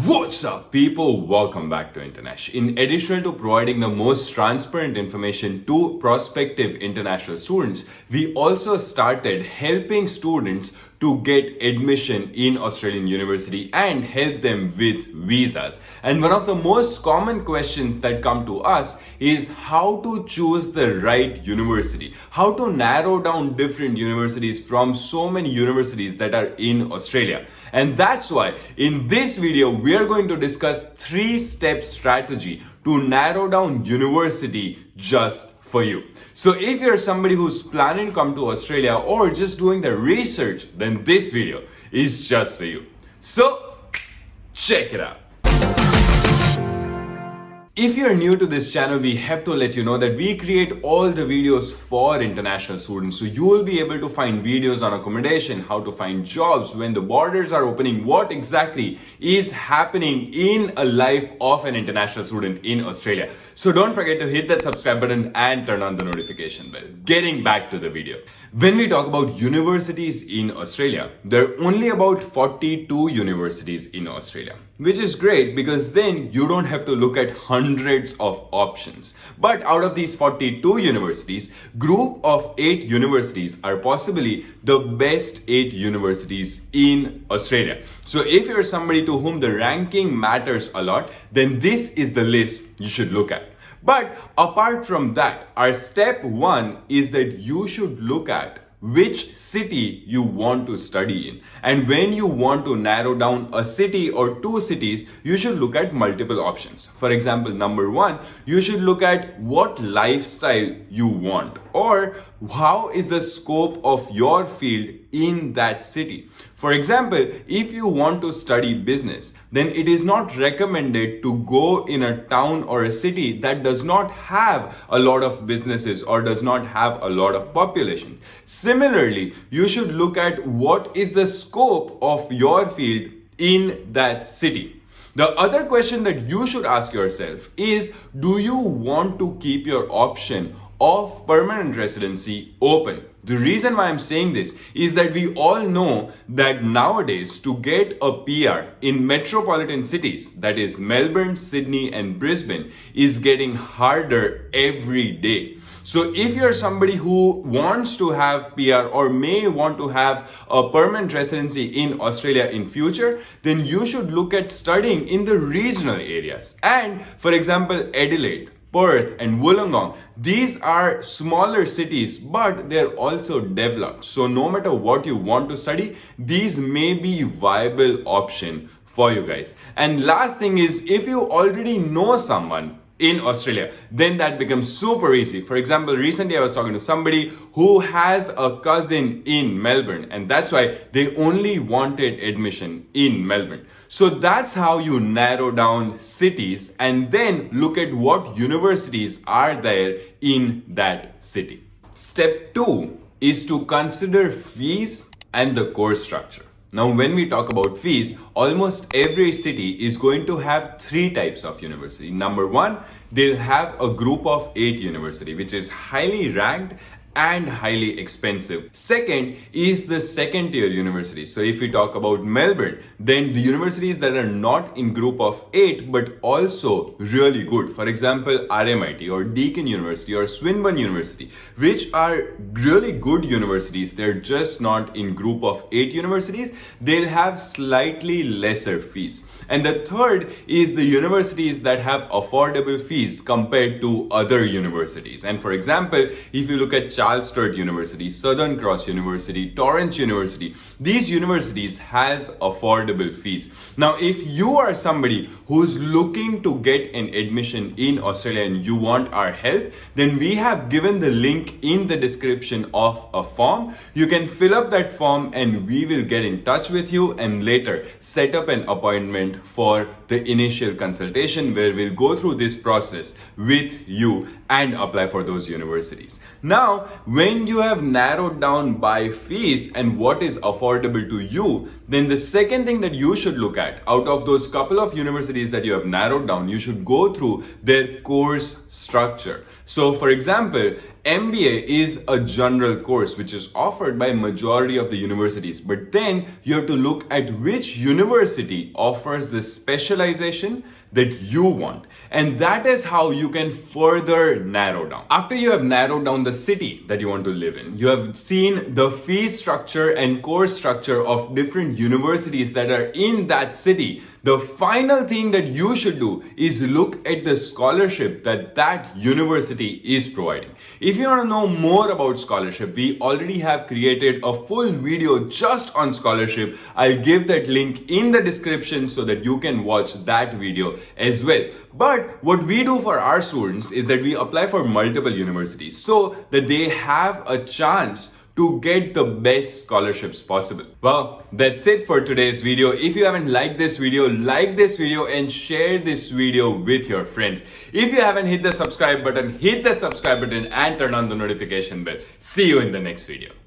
What's up, people? Welcome back to Internash. In addition to providing the most transparent information to prospective international students, we also started helping students to get admission in Australian university and help them with visas. And one of the most common questions that come to us is how to choose the right university, how to narrow down different universities from so many universities that are in Australia. And that's why in this video, we are going to discuss 3-step strategy to narrow down university just for you. So if you're somebody who's planning to come to Australia or just doing the research, then this video is just for you. So check it out. If you're new to this channel, we have to let you know that we create all the videos for international students. So you will be able to find videos on accommodation, how to find jobs, when the borders are opening, what exactly is happening in a life of an international student in Australia. So don't forget to hit that subscribe button and turn on the notification bell. Getting back to the video. When we talk about universities in Australia, there are only about 42 universities in Australia, which is great because then you don't have to look at hundreds of options. But out of these 42 universities, group of 8 universities are possibly the best 8 universities in Australia. So if you're somebody to whom the ranking matters a lot, then this is the list you should look at. But apart from that, our step 1 is that you should look at which city you want to study in. And when you want to narrow down a city or 2 cities, you should look at multiple options. For example, number 1, you should look at what lifestyle you want or how is the scope of your field in that city. For example, if you want to study business, then it is not recommended to go in a town or a city that does not have a lot of businesses or does not have a lot of population. Similarly, you should look at what is the scope of your field in that city. The other question that you should ask yourself is, do you want to keep your option of permanent residency open? The reason why I'm saying this is that we all know that nowadays to get a PR in metropolitan cities, that is Melbourne, Sydney and Brisbane, is getting harder every day. So if you're somebody who wants to have PR or may want to have a permanent residency in Australia in future, then you should look at studying in the regional areas. And for example, Adelaide, Perth and Wollongong, these are smaller cities, but they're also developed. So no matter what you want to study, these may be viable option for you guys. And last thing is, if you already know someone in Australia, then that becomes super easy. For example, recently I was talking to somebody who has a cousin in Melbourne, and that's why they only wanted admission in Melbourne. So that's how you narrow down cities and then look at what universities are there in that city. Step 2 is to consider fees and the course structure. Now, when we talk about fees, almost every city is going to have 3 types of university. Number 1, they'll have a group of 8 university, which is highly ranked and highly expensive. Second is the second tier universities. So if we talk about Melbourne, then the universities that are not in group of 8 but also really good, for example RMIT or Deakin University or Swinburne University, which are really good universities, they're just not in group of 8 universities, they'll have slightly lesser fees. And the third is the universities that have affordable fees compared to other universities. And for example, if you look at Charles Sturt University, Southern Cross University, Torrens University, these universities has affordable fees. Now, if you are somebody who's looking to get an admission in Australia and you want our help, then we have given the link in the description of a form. You can fill up that form and we will get in touch with you and later set up an appointment for the initial consultation where we'll go through this process with you and apply for those universities. Now, when you have narrowed down by fees and what is affordable to you, then the second thing that you should look at out of those couple of universities that you have narrowed down, you should go through their course structure. So for example, MBA is a general course which is offered by majority of the universities, but then you have to look at which university offers the specialization that you want, and that is how you can further narrow down. After you have narrowed down the city that you want to live in, you have seen the fee structure and course structure of different universities that are in that city. The final thing that you should do is look at the scholarship that that university is providing. If you want to know more about scholarship, we already have created a full video just on scholarship. I'll give that link in the description so that you can watch that video as well. But what we do for our students is that we apply for multiple universities so that they have a chance to get the best scholarships possible. Well, that's it for today's video. If you haven't liked this video, like this video and share this video with your friends. If you haven't hit the subscribe button, hit the subscribe button and turn on the notification bell. See you in the next video.